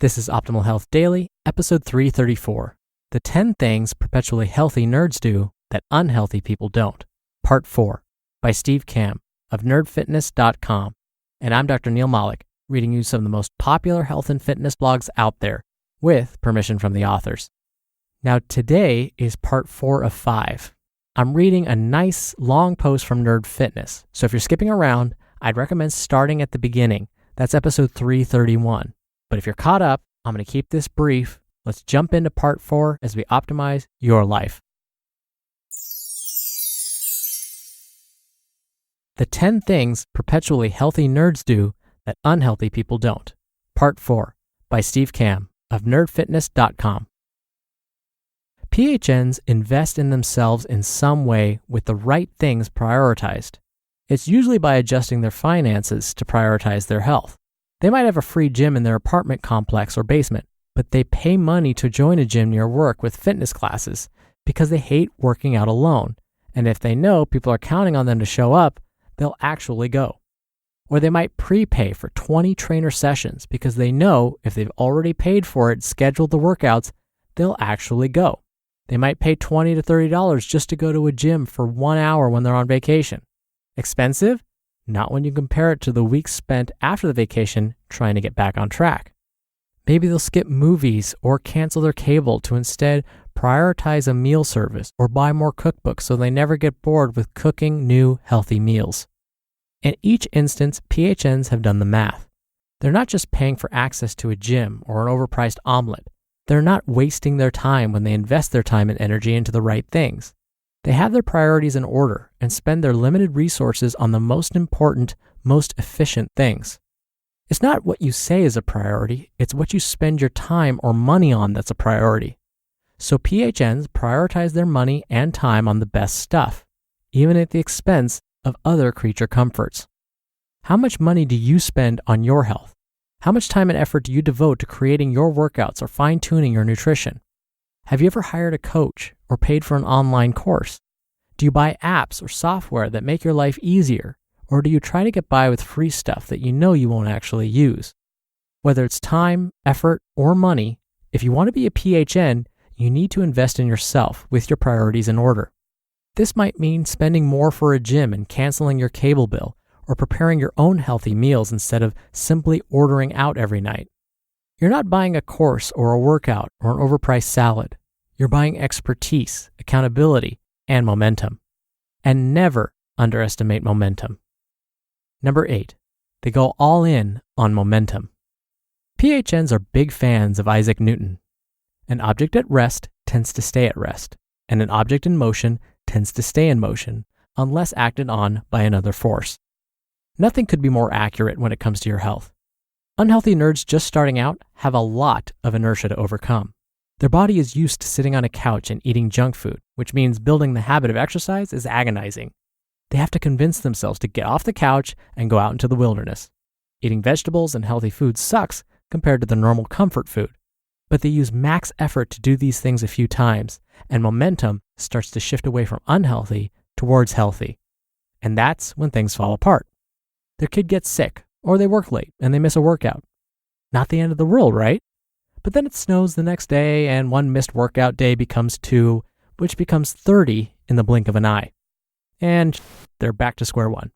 This is Optimal Health Daily, episode 334. The 10 Things Perpetually Healthy Nerds Do That Unhealthy People Don't. Part 4, by Steve Kamb of nerdfitness.com. And I'm Dr. Neil Malik, reading you some of the most popular health and fitness blogs out there, with permission from the authors. Now today is part 4 of 5. I'm reading a nice long post from Nerd Fitness, so if you're skipping around, I'd recommend starting at the beginning. That's episode 331. But if you're caught up, I'm going to keep this brief. Let's jump into part 4 as we optimize your life. The 10 Things Perpetually Healthy Nerds Do That Unhealthy People Don't. Part 4, by Steve Kamb of nerdfitness.com. PHNs invest in themselves in some way with the right things prioritized. It's usually by adjusting their finances to prioritize their health. They might have a free gym in their apartment complex or basement, but they pay money to join a gym near work with fitness classes because they hate working out alone. And if they know people are counting on them to show up, they'll actually go. Or they might prepay for 20 trainer sessions because they know if they've already paid for it, scheduled the workouts, they'll actually go. They might pay $20 to $30 just to go to a gym for 1 hour when they're on vacation. Expensive? Not when you compare it to the weeks spent after the vacation trying to get back on track. Maybe they'll skip movies or cancel their cable to instead prioritize a meal service or buy more cookbooks so they never get bored with cooking new healthy meals. In each instance, PHNs have done the math. They're not just paying for access to a gym or an overpriced omelet. They're not wasting their time when they invest their time and energy into the right things. They have their priorities in order and spend their limited resources on the most important, most efficient things. It's not what you say is a priority, it's what you spend your time or money on that's a priority. So PHNs prioritize their money and time on the best stuff, even at the expense of other creature comforts. How much money do you spend on your health? How much time and effort do you devote to creating your workouts or fine-tuning your nutrition? Have you ever hired a coach or paid for an online course? Do you buy apps or software that make your life easier? Or do you try to get by with free stuff that you know you won't actually use? Whether it's time, effort, or money, if you want to be a PHN, you need to invest in yourself with your priorities in order. This might mean spending more for a gym and canceling your cable bill, or preparing your own healthy meals instead of simply ordering out every night. You're not buying a course or a workout or an overpriced salad. You're buying expertise, accountability, and momentum. And never underestimate momentum. Number 8, they go all in on momentum. PHNs are big fans of Isaac Newton. An object at rest tends to stay at rest, and an object in motion tends to stay in motion unless acted on by another force. Nothing could be more accurate when it comes to your health. Unhealthy nerds just starting out have a lot of inertia to overcome. Their body is used to sitting on a couch and eating junk food, which means building the habit of exercise is agonizing. They have to convince themselves to get off the couch and go out into the wilderness. Eating vegetables and healthy food sucks compared to the normal comfort food, but they use max effort to do these things a few times, and momentum starts to shift away from unhealthy towards healthy. And that's when things fall apart. Their kid gets sick, or they work late and they miss a workout. Not the end of the world, right? But then it snows the next day and one missed workout day becomes 2, which becomes 30 in the blink of an eye. And they're back to square one.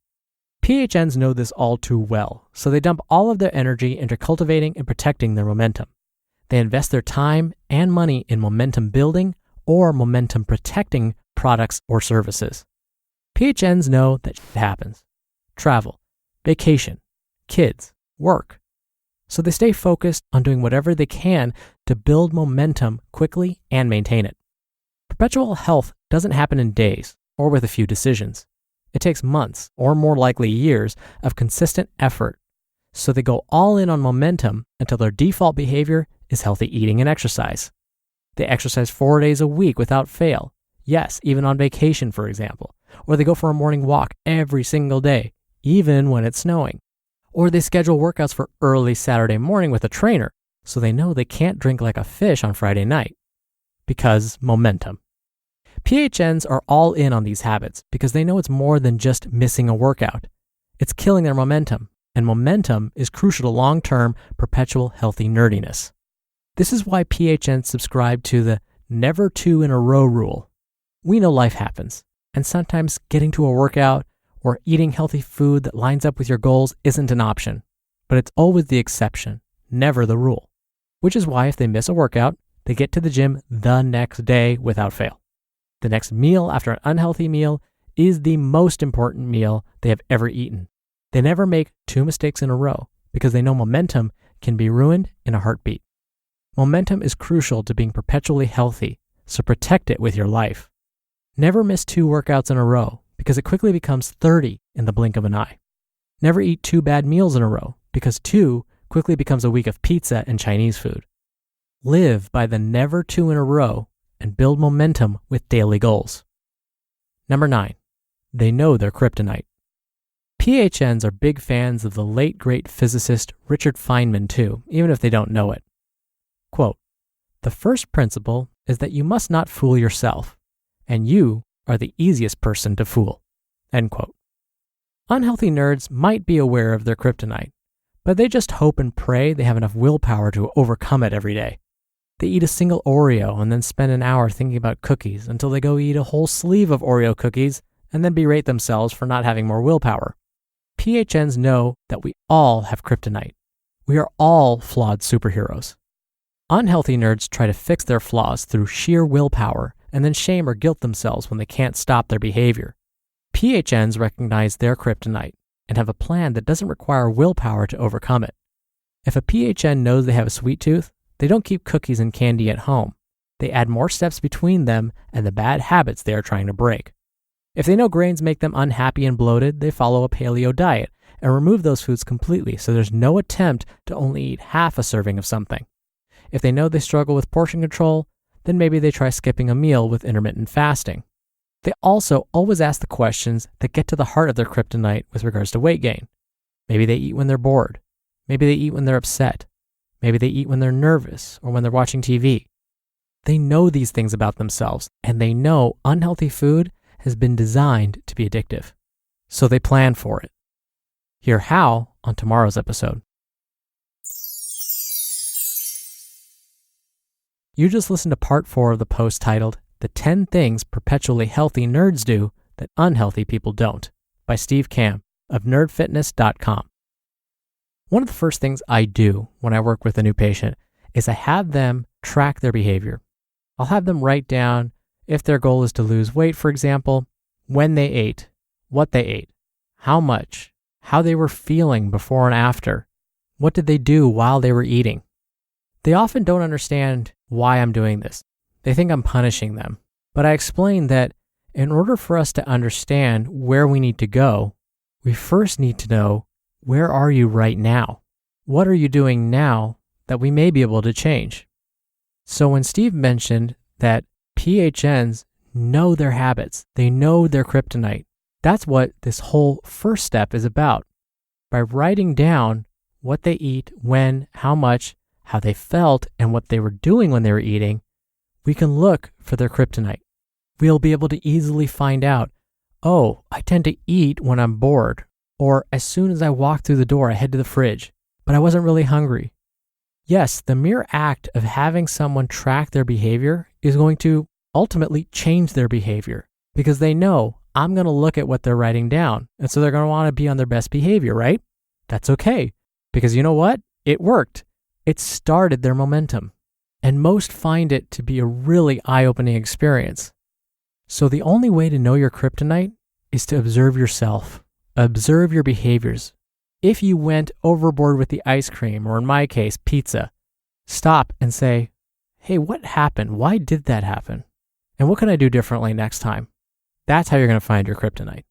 PHNs know this all too well, so they dump all of their energy into cultivating and protecting their momentum. They invest their time and money in momentum building or momentum protecting products or services. PHNs know that shit happens. Travel, vacation, kids, work. So they stay focused on doing whatever they can to build momentum quickly and maintain it. Perpetual health doesn't happen in days or with a few decisions. It takes months or more likely years of consistent effort. So they go all in on momentum until their default behavior is healthy eating and exercise. They exercise 4 days a week without fail. Yes, even on vacation, for example. Or they go for a morning walk every single day, even when it's snowing. Or they schedule workouts for early Saturday morning with a trainer, so they know they can't drink like a fish on Friday night. Because momentum. PHNs are all in on these habits because they know it's more than just missing a workout. It's killing their momentum, and momentum is crucial to long-term, perpetual healthy nerdiness. This is why PHNs subscribe to the never 2 in a row rule. We know life happens, and sometimes getting to a workout or eating healthy food that lines up with your goals isn't an option, but it's always the exception, never the rule. Which is why if they miss a workout, they get to the gym the next day without fail. The next meal after an unhealthy meal is the most important meal they have ever eaten. They never make 2 mistakes in a row because they know momentum can be ruined in a heartbeat. Momentum is crucial to being perpetually healthy, so protect it with your life. Never miss 2 workouts in a row because it quickly becomes 30 in the blink of an eye. Never eat 2 bad meals in a row because 2 quickly becomes a week of pizza and Chinese food. Live by the never 2 in a row and build momentum with daily goals. Number 9, they know their kryptonite. PHNs are big fans of the late great physicist Richard Feynman too, even if they don't know it. Quote, "The first principle is that you must not fool yourself, and you are the easiest person to fool." End quote. Unhealthy nerds might be aware of their kryptonite, but they just hope and pray they have enough willpower to overcome it every day. They eat a single Oreo and then spend an hour thinking about cookies until they go eat a whole sleeve of Oreo cookies and then berate themselves for not having more willpower. PHNs know that we all have kryptonite. We are all flawed superheroes. Unhealthy nerds try to fix their flaws through sheer willpower and then shame or guilt themselves when they can't stop their behavior. PHNs recognize their kryptonite and have a plan that doesn't require willpower to overcome it. If a PHN knows they have a sweet tooth, they don't keep cookies and candy at home. They add more steps between them and the bad habits they are trying to break. If they know grains make them unhappy and bloated, they follow a paleo diet and remove those foods completely so there's no attempt to only eat half a serving of something. If they know they struggle with portion control, then maybe they try skipping a meal with intermittent fasting. They also always ask the questions that get to the heart of their kryptonite with regards to weight gain. Maybe they eat when they're bored. Maybe they eat when they're upset. Maybe they eat when they're nervous or when they're watching TV. They know these things about themselves, and they know unhealthy food has been designed to be addictive. So they plan for it. Hear how on tomorrow's episode. You just listened to part 4 of the post titled, "The 10 Things Perpetually Healthy Nerds Do That Unhealthy People Don't," by Steve Kamb of nerdfitness.com. One of the first things I do when I work with a new patient is I have them track their behavior. I'll have them write down, if their goal is to lose weight, for example, when they ate, what they ate, how much, how they were feeling before and after, what did they do while they were eating. They often don't understand why I'm doing this. They think I'm punishing them. But I explain that in order for us to understand where we need to go, we first need to know, where are you right now? What are you doing now that we may be able to change? So when Steve mentioned that PHNs know their habits, they know their kryptonite, that's what this whole first step is about. By writing down what they eat, when, how much, how they felt, and what they were doing when they were eating, we can look for their kryptonite. We'll be able to easily find out, oh, I tend to eat when I'm bored, or as soon as I walk through the door, I head to the fridge, but I wasn't really hungry. Yes, the mere act of having someone track their behavior is going to ultimately change their behavior because they know I'm going to look at what they're writing down. And so they're going to want to be on their best behavior, right? That's okay. Because you know what? It worked. It started their momentum. And most find it to be a really eye-opening experience. So the only way to know your kryptonite is to observe yourself. Observe your behaviors. If you went overboard with the ice cream, or in my case, pizza, stop and say, hey, what happened? Why did that happen? And what can I do differently next time? That's how you're going to find your kryptonite.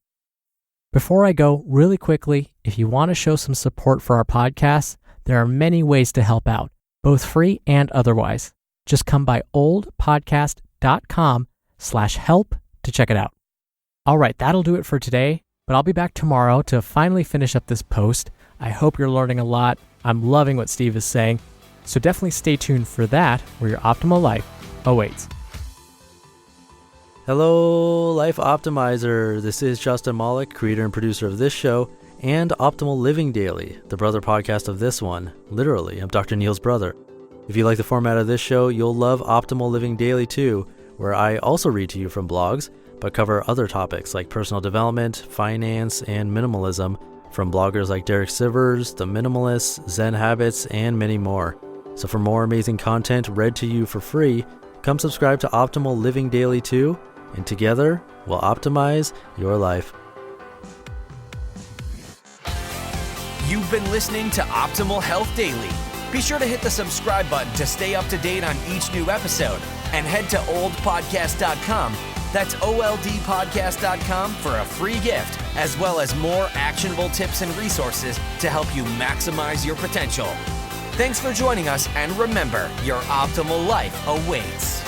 Before I go, really quickly, if you want to show some support for our podcast, there are many ways to help out, both free and otherwise. Just come by oldpodcast.com/help to check it out. All right, that'll do it for today, but I'll be back tomorrow to finally finish up this post. I hope you're learning a lot. I'm loving what Steve is saying. So definitely stay tuned for that, where your optimal life awaits. Hello, Life Optimizer. This is Justin Malik, creator and producer of this show and Optimal Living Daily, the brother podcast of this one. Literally, I'm Dr. Neil's brother. If you like the format of this show, you'll love Optimal Living Daily too, where I also read to you from blogs, but cover other topics like personal development, finance, and minimalism from bloggers like Derek Sivers, The Minimalists, Zen Habits, and many more. So for more amazing content read to you for free, come subscribe to Optimal Living Daily too, and together we'll optimize your life. You've been listening to Optimal Health Daily. Be sure to hit the subscribe button to stay up to date on each new episode, and head to oldpodcast.com. That's oldpodcast.com for a free gift, as well as more actionable tips and resources to help you maximize your potential. Thanks for joining us, and remember, your optimal life awaits.